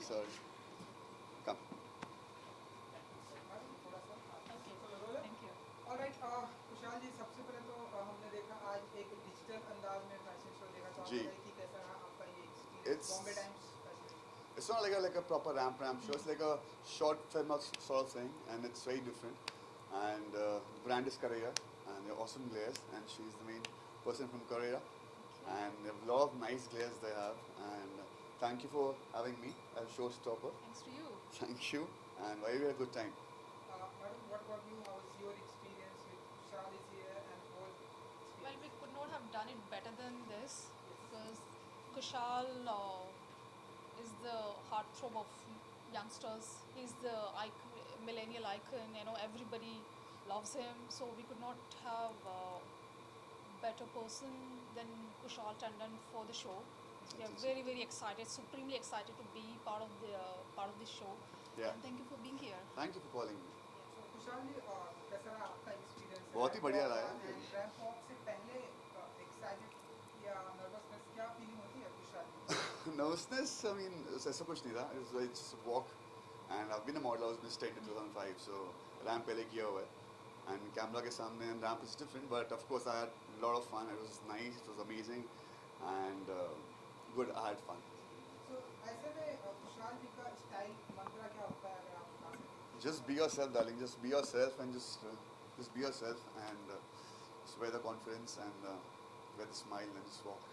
sir. Come. Alright खुशहाल जी, सबसे पहले तो हमने देखा आज एक डिजिटल अंदाज में फैशन शो देखा, तो आप G. बताइए कि कैसा रहा आपका ये experience Bombay It's Times fashion week. it's not like a proper ramp show. It's like a short film sort of thing, and it's very different. And the brand is Korea, and they're awesome glares, and she's the main person from Korea. And they have a lot of nice glares they have. And thank you for having me as showstopper. Thanks to you. Thank you, and very very good time. Madam, what about you, how is your experience with Kushal is here and whole Well, we experience? could not have done it better than this yes. because Kushal is the heartthrob of youngsters. He's the millennial icon. You know, everybody loves him. So we could not have a better person than Kushal Tandon for the show. So we are very, very excited, supremely excited to be part of this show. Yeah. And thank you for being here. Thank you for calling me. सो खुशहाल जी, कैसा रहा आपका experience? बहुत ही बढ़िया रहा है। And ramp walk से पहले एक्साइटेड या नर्वसनेस क्या फीलिंग होती है खुशहाल जी? Nervousness, I mean, ऐसा कुछ नहीं था. It's just a walk, and I've been a model. I was Miss State in 2005, so ramp पहले किया हुआ है. And camera के सामने and ramp is different, but of course I had a lot of fun. It was nice, it was amazing, and good. I had fun. सो ऐसे में खुशहाल जी का स्टाइल मंत्रा क्या होता है, अगर आप बता सकें? Just be yourself, darling. Just be yourself, and just be yourself, and just wear the confidence and wear the smile and just walk.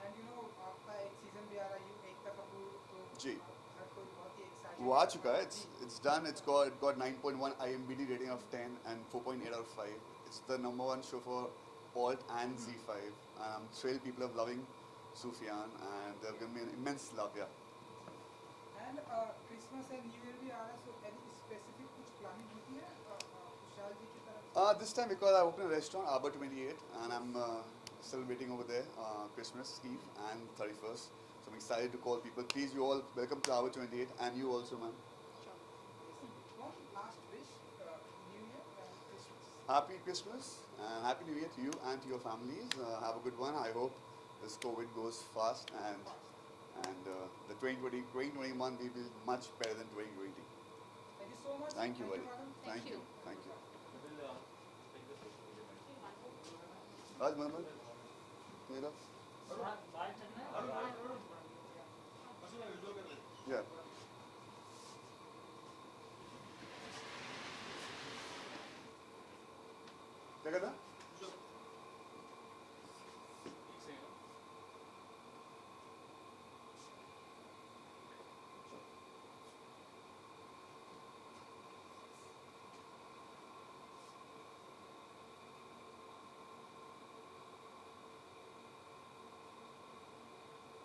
And you know आपका एक सीजन भी आ रहा है, एकता कपूर, तो जी. हर कोई बहुत ही एक्साइटेड वो आ चुका है. It's done. It got 9.1 IMDb rating out of 10 and 4.8 out of 5. It's the number one show for Alt and Z5. And I'm thrilled people are loving Sufyan, and they're giving me an immense love. Yeah. And Christmas and new year भी आ रहा है, so any specific कुछ planning होती है खुशहाल जी की तरफ से? This time because I opened a restaurant, Arbor 28, and I'm celebrating over there Christmas Eve and 31st. So I'm excited to call people. Please, you all welcome to Arbor 28, and you also, ma'am. One last wish, new year and Christmas. Happy Christmas and Happy New Year to you and to your families. Have a good one. I hope this COVID goes fast, and the 2021 will be much better than 2020. Thank you so much. Thank you, buddy. Madam. Thank Thank you. you. Thank you. Raj Mohammed, मेरा yeah. क्या कहता?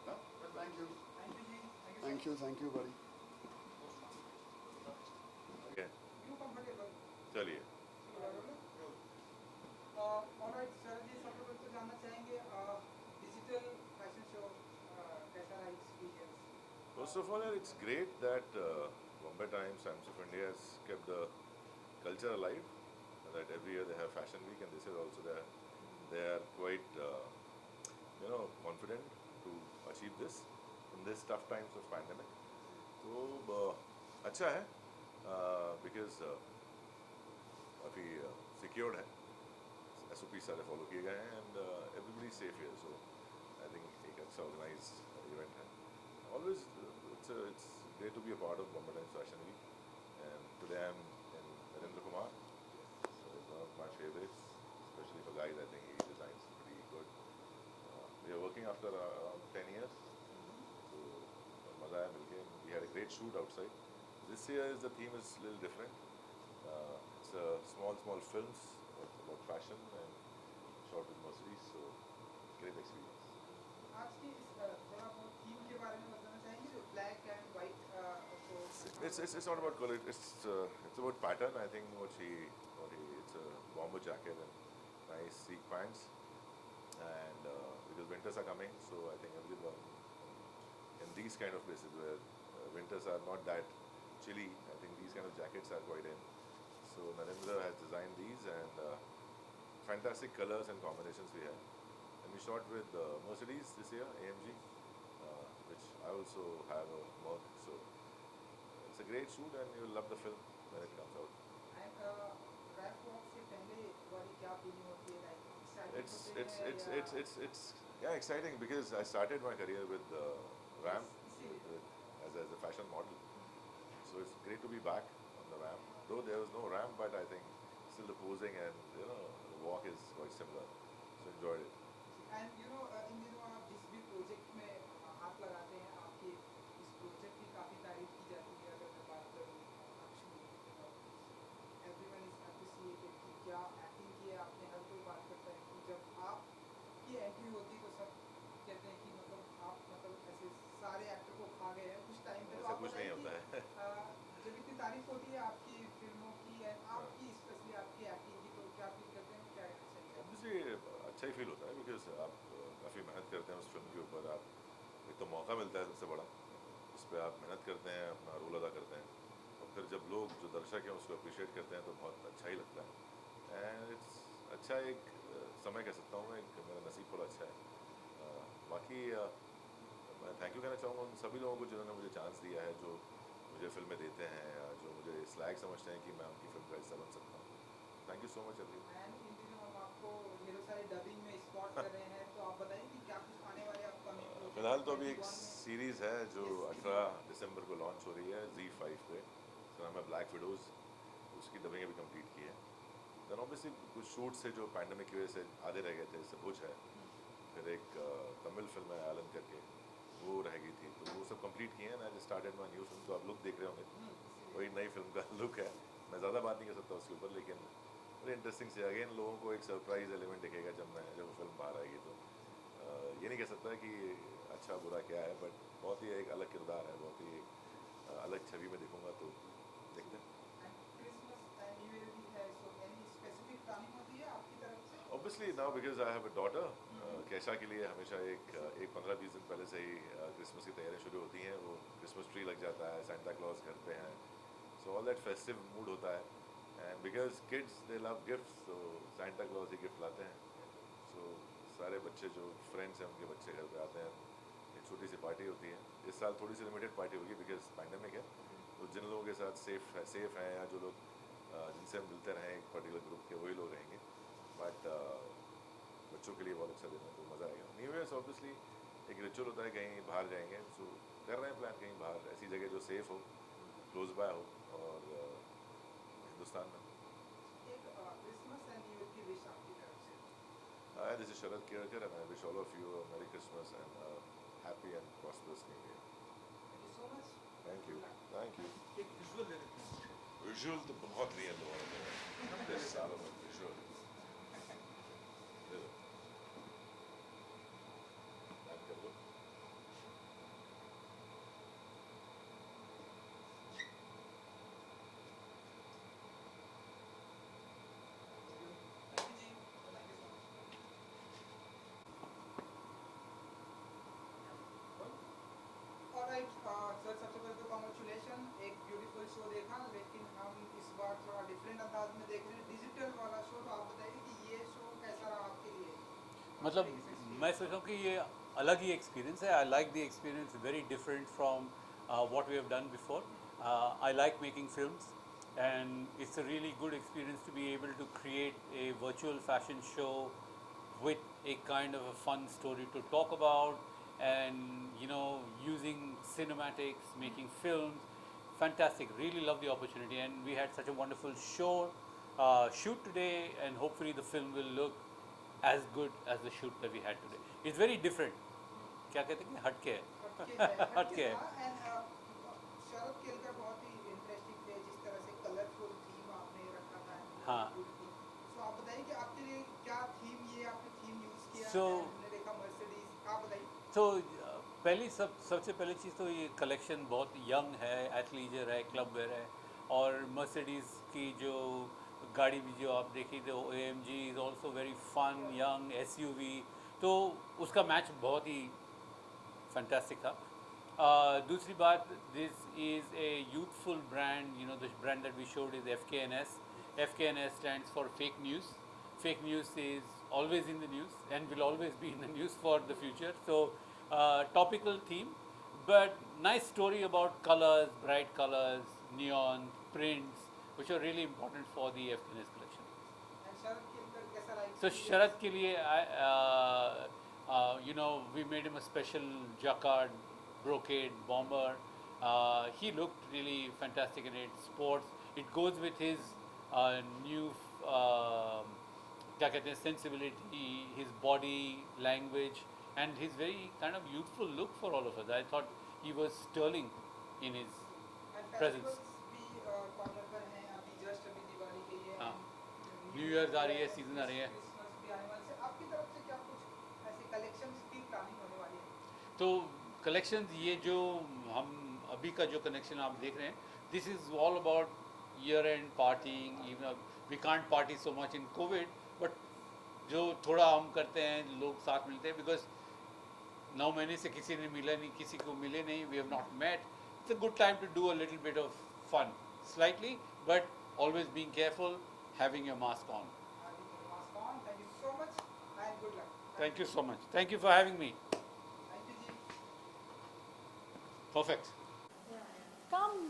No? Thank you. Thank you ji, Thank you. Thank you, buddy. Okay, you comfortable? चलिए. Alright sir ji, सबसे पहले तो जानना चाहेंगे digital fashion show कैसा रहा experience? First of all, it's great that Bombay Times, Times of India has kept the culture alive. That every year they have Fashion Week, and this year also they are quite confident to achieve this in this tough times of pandemic. तो अच्छा है because काफ़ी secured है. SOP सारे follow किए गए हैं and everybody is safe here. So I think एक अच्छा organized event है. Always it's great to be a part of Bombay Times Fashion Week, and today I'm in Narendra Kumar. So it's one of my favorites, especially for guys. I think he designs pretty good. We are working after around 10 years, so मज़ा आया मिलके. We had a great shoot outside. This year the theme is a little different. It's small films about fashion and shot with Mercedes. So great experience. आज की इस थोड़ा बहुत theme के बारे में बताना चाहेंगे, जो ब्लैक एंड वाइट को It's not about color. It's about pattern. I think it's a bomber jacket and nice sleek pants. And because winters are coming, so I think everyone in these kind of places where winters are not that chilly, I think these kind of jackets are quite in. So Narendra has designed these, and fantastic colors and combinations we have. And we shot with Mercedes this year, AMG, which I also have a Merc, so it's a great shoot, and you'll love the film when it comes out. And ramp walk से पहले वाली क्या feeling होती है, like excited It's होते it's हैं it's या it's it's it's yeah, exciting because I started my career with ramp इसीलिए as a fashion model. So it's great to be back on the ramp. Though there was no ramp, but I think still the posing and the walk is quite similar. So enjoyed it. And you know इन दिनों आप जिस भी project में हाथ लगाते हैं, आपके इस प्रोजेक्ट की काफ़ी तारीफ की जाती है। अगर मैं बात करूँ एवरीवन इज अप्रिसिएटेड कि क्या एक्टिंग की है आपने, हर कोई बात करता है कि जब आपकी एंट्री होती तो सब कहते हैं कि मतलब आप मतलब ऐसे सारे एक्टर को खा गए हैं कुछ टाइम पे। तो ऐसा आप कुछ नहीं बताइए होता कि है. जब इतनी तारीफ होती है आपकी फिल्मों की एंड आपकी स्पेशली आपकी एक्टिंग की, तो क्या फील करते हैं, क्या कहना चाहिए? Obviously अच्छा ही फील होता है बिकॉज आप काफ़ी मेहनत करते हैं उस फिल्म के ऊपर. आप एक तो मौका मिलता है सबसे बड़ा, उस पर आप मेहनत करते हैं, अपना रोल अदा करते हैं, और फिर जब लोग जो दर्शक हैं उसको अप्रिशिएट करते हैं तो बहुत अच्छा ही लगता है. एंड इट्स अच्छा एक समय कह सकता हूँ मैं, एक मेरा नसीब थोड़ा अच्छा है. बाकी मैं थैंक यू कहना चाहूँगा उन सभी लोगों को जिन्होंने मुझे चांस दिया है, जो मुझे फिल्में देते हैं या जो मुझे इस लायक समझते हैं कि मैं उनकी फिल्म का हिस्सा बन सकता हूँ. Thank you so much everyone. And in दिनों हम आपको ढेरों सारे डबिंग में स्पॉट कर रहे हैं, तो आप बताइए कि क्या कुछ आने वाले अपकमिंग प्रोजेक्ट फिलहाल तो अभी एक 21 में? सीरीज़ है जो Yes. 18 दिसंबर को लॉन्च हो रही है Z5 पे. उसका नाम है ब्लैक विडोज़. उसकी डबिंग अभी कंप्लीट की है. देन ऑब्वियसली कुछ शूट से जो पैंडमिक की वजह से आधे रह गए थे, जैसे भुज है, फिर एक तमिल फिल्म है एलन करके, वो रह गई थी, तो वो सब कंप्लीट किए हैं. And I started my new film, तो आप लुक देख रहे होंगे, वही नई फिल्म का लुक है. मैं ज़्यादा बात नहीं कर सकता उसके ऊपर, लेकिन बड़े इंटरेस्टिंग से अगेन लोगों को एक सरप्राइज एलिमेंट दिखेगा जब फिल्म बाहर आएगी. तो ये नहीं कह सकता कि अच्छा बुरा क्या है, बट बहुत ही एक अलग किरदार है, बहुत ही अलग छवि में दिखूंगा, तो देखते हैं. And Christmas and new year भी है, सो एनी स्पेसिफिक प्लानिंग होती है आपकी तरफ से? Obviously now because I have a daughter, Kaisha के लिए हमेशा एक 15-20 दिन पहले से ही क्रिसमस की तैयारियां शुरू होती हैं. वो क्रिसमस ट्री लग जाता है, सेंटा क्लॉज घर पे हैं, so all that festive mood होता है. And because kids they love gifts, तो सेंटा क्लॉज ही गिफ्ट लाते हैं. सो सारे बच्चे जो फ्रेंड्स हैं उनके बच्चे घर पे आते हैं, एक छोटी सी पार्टी होती है. इस साल थोड़ी सी लिमिटेड पार्टी होगी बिकॉज पैंडमिक है, तो जिन लोगों के साथ सेफ हैं या जो लोग जिनसे हम मिलते रहें एक पर्टिकुलर ग्रुप के, वही लोग रहेंगे. बट बच्चों के लिए बहुत अच्छा दिन है, तो मज़ा आएगा. न्यू ईयर्स ऑब्वियसली एक रिचुअल होता है, कहीं बाहर जाएंगे, सो कर रहे हैं प्लान कहीं बाहर, ऐसी जगह जो सेफ़ हो, क्लोज बाय हो, और हिंदुस्तान में. एक क्रिसमस एंड न्यू ईयर की विश आपकी तरफ से? Hi, this is Sharad Kirkar, and I wish all of you a Merry Christmas and a happy and prosperous New Year. Thank you so much. Thank you. Thank you. एक visual ले लेते हैं. Visual तो बहुत real लोगों ने this सालों में विजुअल कर लो. Thank you ji, thank you so much. Alright sir, सबसे पहले तो कॉन्ग्रेचुलेशन, एक ब्यूटीफुल शो देखा, लेकिन हम इस बार थोड़ा डिफरेंट अंदाज में देख रहे हैं, डिजिटल वाला शो. तो आप बताइए कि ये शो कैसा रहा आपके लिए? मतलब मैं सोच रहा हूँ कि ये अलग ही एक्सपीरियंस है. I like the experience, very different from what we have done before. I like making films, and it's a really good experience to be able to create a virtual fashion show with a kind of a fun story to talk about, and using cinematics, making films. Fantastic, really love the opportunity, and we had such a wonderful shoot today, and hopefully the film will look as good as the shoot that we had today. It's very different. क्या कहते हैं कि हटके है. हटके हटके है. था. एंड शरद केलकर बहुत ही इंटरेस्टिंग थे, जिस तरह से कलरफुल थीम आपने रखा था. हाँ. सो आप बताइए कि आपके लिए क्या थीम, ये आपने थीम यूज़ किया? So- हमने देखा मर्सिडीज, आप बताइए. तो सबसे पहली चीज़ तो ये कलेक्शन बहुत यंग है, एथलीजर है, क्लब वेयर है, और मर्सिडीज़ की जो गाड़ी भी जो आप देखी तो AMG is also very fun, young SUV, तो उसका मैच बहुत ही फैंटास्टिक था. दूसरी बात, this is a youthful brand. The brand that we showed is FKNS. FKNS stands for fake news. Fake news is always in the news and will always be in the news for the future. So topical theme, but nice story about colors, bright colors, neon, prints, which are really important for the FNS collection. And Sharad के अंदर कैसा रहा So experience? Sharad ke liye, you know, we made him a special jacquard, brocade bomber. He looked really fantastic in it. Sports. It goes with his new, क्या कहते हैं, sensibility, his body language, and his very kind of youthful look for all of us. I thought he was sterling in his and presence. Festivals भी corner पर हैं अभी just अभी दिवाली गई है हाँ। and New Year's आ रही है, season आ रही है। क्रिसमस भी आने वाले है आपकी तरफ से क्या कुछ ऐसे कलेक्शंस की प्लानिंग होने वाली है तो कलेक्शंस ये जो हम अभी का जो कनेक्शन आप देख रहे हैं, this is all about year end partying. Even we can't party so much in Covid, but जो थोड़ा हम करते हैं, लोग साथ मिलते हैं, बिकॉज 9 महीने से किसी ने मिला नहीं, किसी को मिले नहीं, we have not met. It's a good time to do a little bit of fun, slightly, but always being careful, having your mask on. Mask on thank you so much and good luck thank you so much. Thank you for having me. Thank you ji perfect. Come.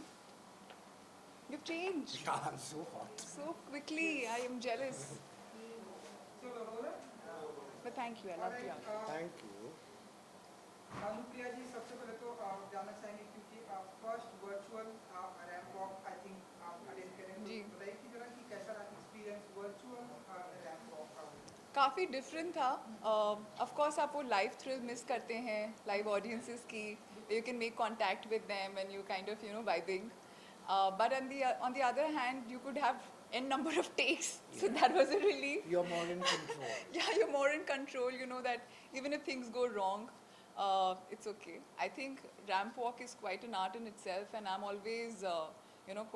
You've changed Yeah, I'm so hot. so quickly. I am jealous. So roller But thank you. I love you. Thank you. Anupriya ji सबसे पहले तो जानना चाहेंगे क्योंकि first virtual ramp walk I think आप attend करें जी। तो बताइए कि जरा कि कैसा रहा एक्सपीरियंस वर्चुअल रैंप वॉक का काफ़ी डिफरेंट था. ऑफ कोर्स आप वो लाइव थ्रिल मिस करते हैं, लाइव ऑडियंसेस की. You can make contact with them and you kind of vibing. But on the other hand, you could have n number of takes, so that was a relief. You're more in control. Yeah, you're more in control. You know that even if things go wrong, it's okay. I think ramp walk is quite an art in itself, and I'm always,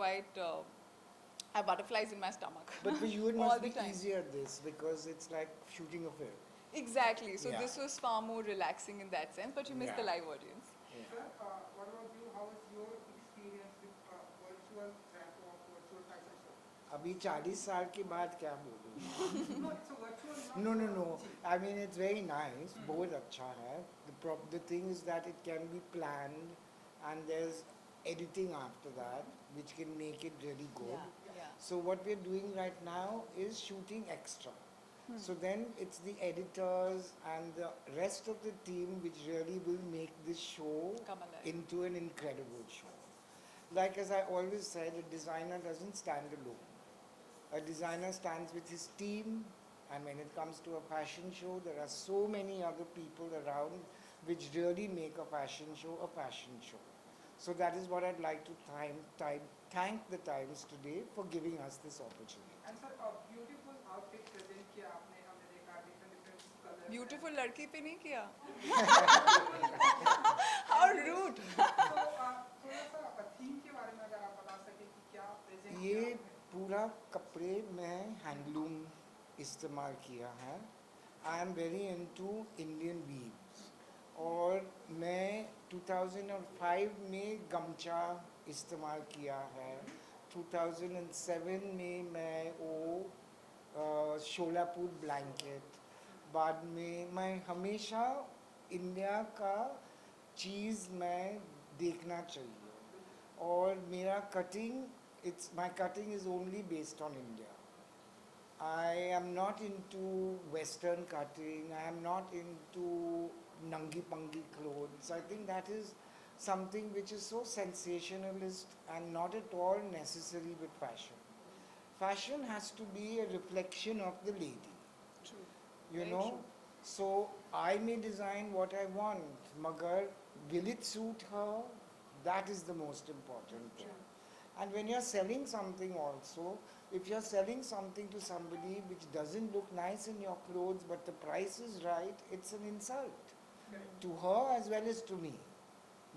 quite. I have butterflies in my stomach. But for you, it all must the be time. easier this because it's like shooting a film. Exactly. So Yeah. this was far more relaxing in that sense, but you miss the Yeah. live audience. Sir what about you how is your experience with virtual ramp walk virtual fashion show अभी 40 साल के बाद क्या बोलूं? No it's a virtual No. I mean, it's very nice. बहुत अच्छा है. The thing is that it can be planned, and there's editing after that, which can make it really good. Yeah. So what we're doing right now is shooting extra. So then it's the editors and the rest of the team which really will make this show Come alive. into an incredible show. Like as I always said, a designer doesn't stand alone. A designer stands with his team, and when it comes to a fashion show, there are so many other people around which really make a fashion show a fashion show. So that is what I'd like to thank the Times today for giving us this opportunity. And sir beautiful outfit present किया आपने हमने देखा different colour Beautiful लड़की पे नहीं किया. How rude. थोड़ा सा थीम के बारे में अगर आप बता सके कि क्या प्रेजेंट ये पूरा कपड़े में हैंडलूम इस्तेमाल किया है. I am very into Indian weaves और मैं 2005 में गमछा इस्तेमाल किया है. 2007 में मैं वो शोलापुर ब्लैंकेट. बाद में मैं हमेशा इंडिया का चीज़ मैं देखना चाहिए और मेरा cutting my cutting is only based on India. I am not into Western cutting. I am not into nangi-pangi clothes. I think that is something which is so sensationalist and not at all necessary with fashion. Fashion has to be a reflection of the lady. True. You Very know, true. so I may design what I want, magar will it suit her? That is the most important thing. And when you're selling something also, if you're selling something to somebody which doesn't look nice in your clothes but the price is right, it's an insult to her as well as to me,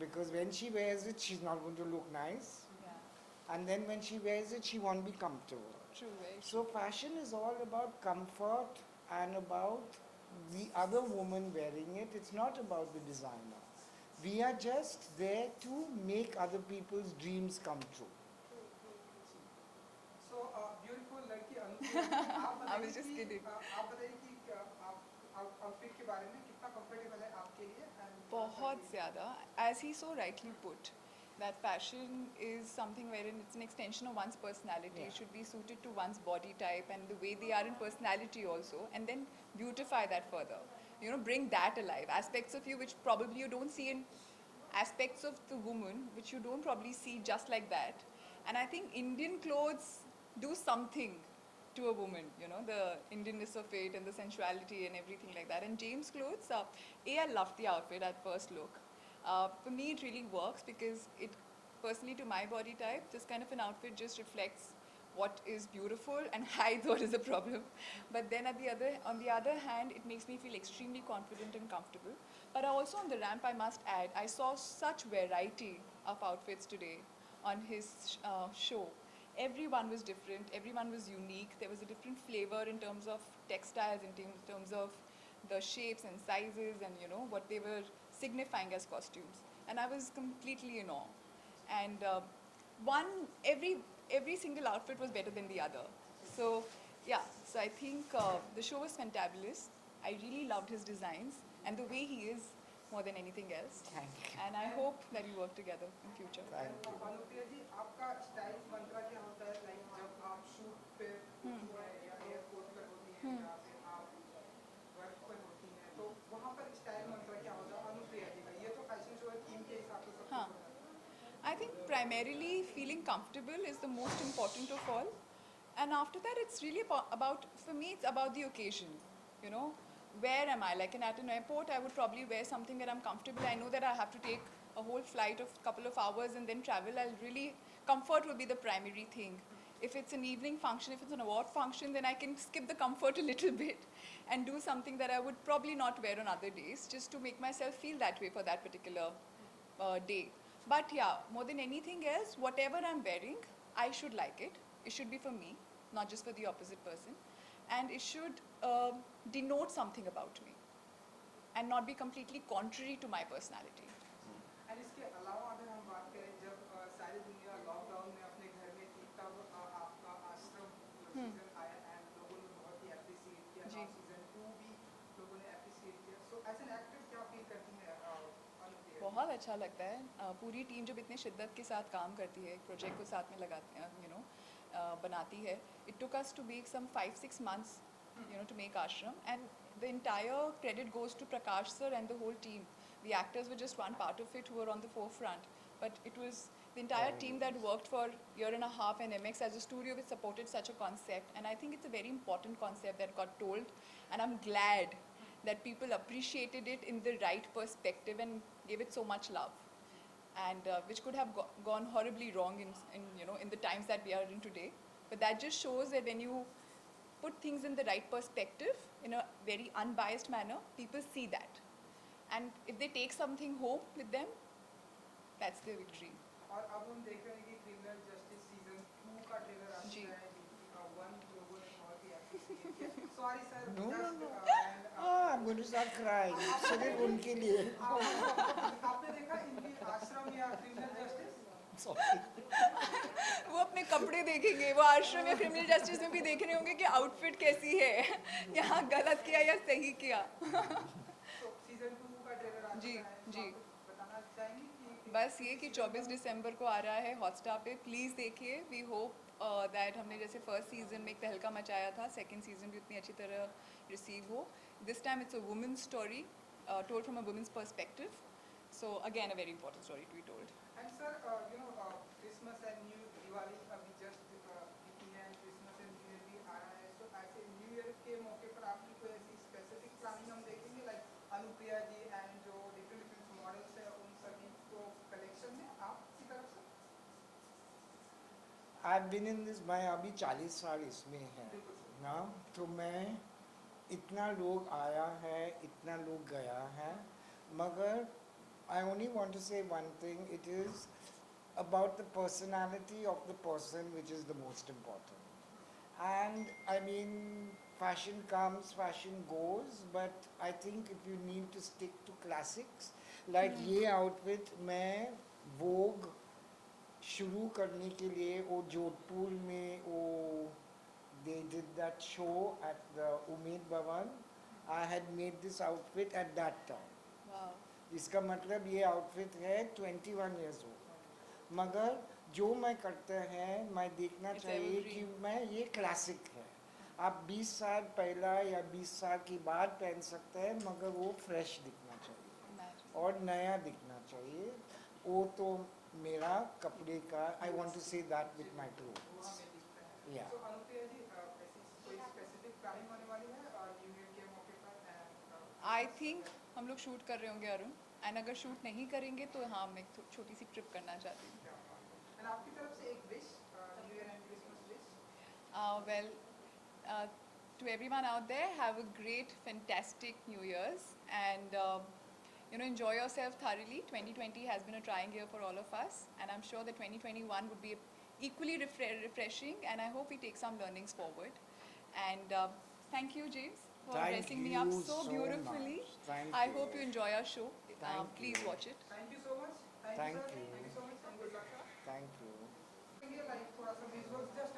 because when she wears it she's not going to look nice, Yeah. and then when she wears it she won't be comfortable. True. Very true. So fashion is all about comfort and about the other woman wearing it. It's not about the designer. We are just there to make other people's dreams come true. So beautiful लड़की अनुप्रिया आप I was बताइए just कि kidding. आप बताइए कि आप outfit के बारे में कितना कंफर्टेबल है आपके लिए and बहुत ज़्यादा, as he so rightly put, that fashion is something wherein it's an extension of one's personality. It Yeah. should be suited to one's body type and the way they are in personality also, and then beautify that further. You know, bring that alive. Aspects of you which probably you don't see in aspects of the woman, which you don't probably see just like that. And I think Indian clothes do something to a woman, you know, the Indianness of it and the sensuality and everything like that. And James' clothes, I loved the outfit at first look. For me, it really works because it, personally to my body type, this kind of an outfit just reflects what is beautiful and hides what is a problem. But then on the other hand, it makes me feel extremely confident and comfortable. But also on the ramp, I must add, I saw such variety of outfits today on his show. Everyone was different, everyone was unique. There was a different flavor in terms of textiles, in terms of the shapes and sizes and you know what they were signifying as costumes. And I was completely in awe. And one every single outfit was better than the other. So yeah, so I think the show was fantabulous. I really loved his designs and the way he is more than anything else. Thank you. And I hope that we work together in future. Thank you. Anupriya जी आपका style मंत्रा क्या होता है like जब आप shoot पे होती हैं या एयरपोर्ट पर होती हैं या फिर आप वर्क पर होती हैं तो वहाँ पर स्टाइल मंत्रा क्या होता है अनुप्रिया जी का ये तो फैशन शो है थीम के हिसाब से सब हाँ. कुछ होता है I think primarily feeling comfortable is the most important of all. And after that, it's really about, for me, it's about the occasion. You know, where am I? Like at an airport, I would probably wear something that I'm comfortable. I know that I have to take a whole flight of a couple of hours and then travel. I'll really, comfort will be the primary thing. If it's an evening function, if it's an award function, then I can skip the comfort a little bit and do something that I would probably not wear on other days, just to make myself feel that way for that particular day. But yeah, more than anything else, whatever I'm wearing, I should like it. It should be for me, not just for the opposite person. And it should denote something about me and not be completely contrary to my personality. And इसके अलावा अगर हम बात करें जब सारी दुनिया lockdown में अपने घर में थी तब आपका आश्रम सीजन आया एंड लोगों ने बहुत ही अप्रिशिएट किया जी. सीजन 2 भी लोगों ने अप्रिशिएट किया सो एज एन एक्टर क्या फील करती हैं अनुप्रिया बहुत अच्छा लगता है पूरी टीम जब इतने शिद्दत के साथ काम करती है एक प्रोजेक्ट को साथ में लगाती है यू नो बनाती है. It took us to make some 5-6 months you know to make Ashram, and the entire credit goes to Prakash sir and the whole team. The actors were just one part of it who were on the forefront, but it was the entire team that worked for a year and a half, and MX as a studio which supported such a concept. And I think it's a very important concept that got told, and I'm glad that people appreciated it in the right perspective and gave it so much love, and which could have gone horribly wrong in you know in the times that we are in today. But that just shows that when you put things in the right perspective in a very unbiased manner, people see that, and if they take something home with them, that's their victory. और अब हम देख रहे हैं कि criminal justice season 2 का trailer आ जी. चुका है जिसका 1 लोगों ने बहुत ही अप्रिशिएट किया sorry sir No, no, no. I'm going to start crying. सिर्फ उनके लिए. आपने देखा इनकी आश्रम या क्रिमिनल जस्टिस Sorry. वो अपने कपड़े देखेंगे, वो आश्रम या क्रिमिनल जस्टिस में भी देख रहे होंगे कि आउटफिट कैसी है, यहाँ गलत किया या सही किया. तो सीजन 2 का ट्रेलर आ जी, चुका है जी. तो आप बताना चाहेंगे कि बस ये कि 24 दिसंबर को आ रहा है हॉटस्टार पे, प्लीज़ देखिए. वी होप दैट हमने जैसे फर्स्ट सीजन में एक तहलका मचाया था, सेकंड सीजन भी उतनी अच्छी तरह रिसीव हो. This time it's a women story told from a woman's perspective. So again, a very important story to be told. And sir you know Christmas and new Diwali अभी जस्ट बीती है and Christmas and new year भी आ रहा है सो ऐसे new year के मौके पर आपकी कोई ऐसी स्पेसिफिक प्लानिंग हम देखेंगे लाइक अनुप्रिया जी एंड जो डिफरेंट डिफरेंट मॉडल्स है उन सभी को कलेक्शन में आप किसी तरफ से I've been in this, मैं अभी 40 साल इसमें है ना, तो मैं इतना लोग आया है, इतना लोग गया है, मगर I only want to say one thing. It is about the personality of the person which is the most important. And I mean, fashion comes, fashion goes, but I think if you need to stick to classics, like ये outfit मैं Vogue शुरू करने के लिए वो जोधपुर में वो they did that show at the Umeed Bhavan I had made this outfit at that time. Wow. इसका मतलब ये आउटफिट है 21 years old, मगर जो मैं करते हैं मैं देखना It's चाहिए evergreen. कि मैं ये क्लासिक है. आप 20 साल पहला या 20 साल की बाद पहन सकते हैं, मगर वो फ्रेश दिखना चाहिए Imagine. और नया दिखना चाहिए. वो तो मेरा कपड़े का, I want to say that with my clothes. या So अनुप्रिया जी कोई स्पेसिफिक प्लानिंग होने वाली है न्यू ईयर के मौके पर and आई थिंक हम लोग शूट कर रहे होंगे अरुण, एंड अगर शूट नहीं करेंगे तो हाँ मैं एक छोटी सी ट्रिप करना चाहती हूँ. and आपकी तरफ से एक wish new year and Christmas wish. Well, to everyone out there, have a great, fantastic New Year's, and enjoy yourself thoroughly. 2020 has been a trying year for all of us, and I'm sure that 2021 would be equally refreshing, and I hope we take some learnings forward. And thank you, James, for Thank dressing me up you so so beautifully. much. Thank I you. hope you enjoy our show. Thank Please you. watch it. Thank you so much. Thank sir. you. Thank you so much and good luck sir. Thank you. like थोड़ा सा visuals just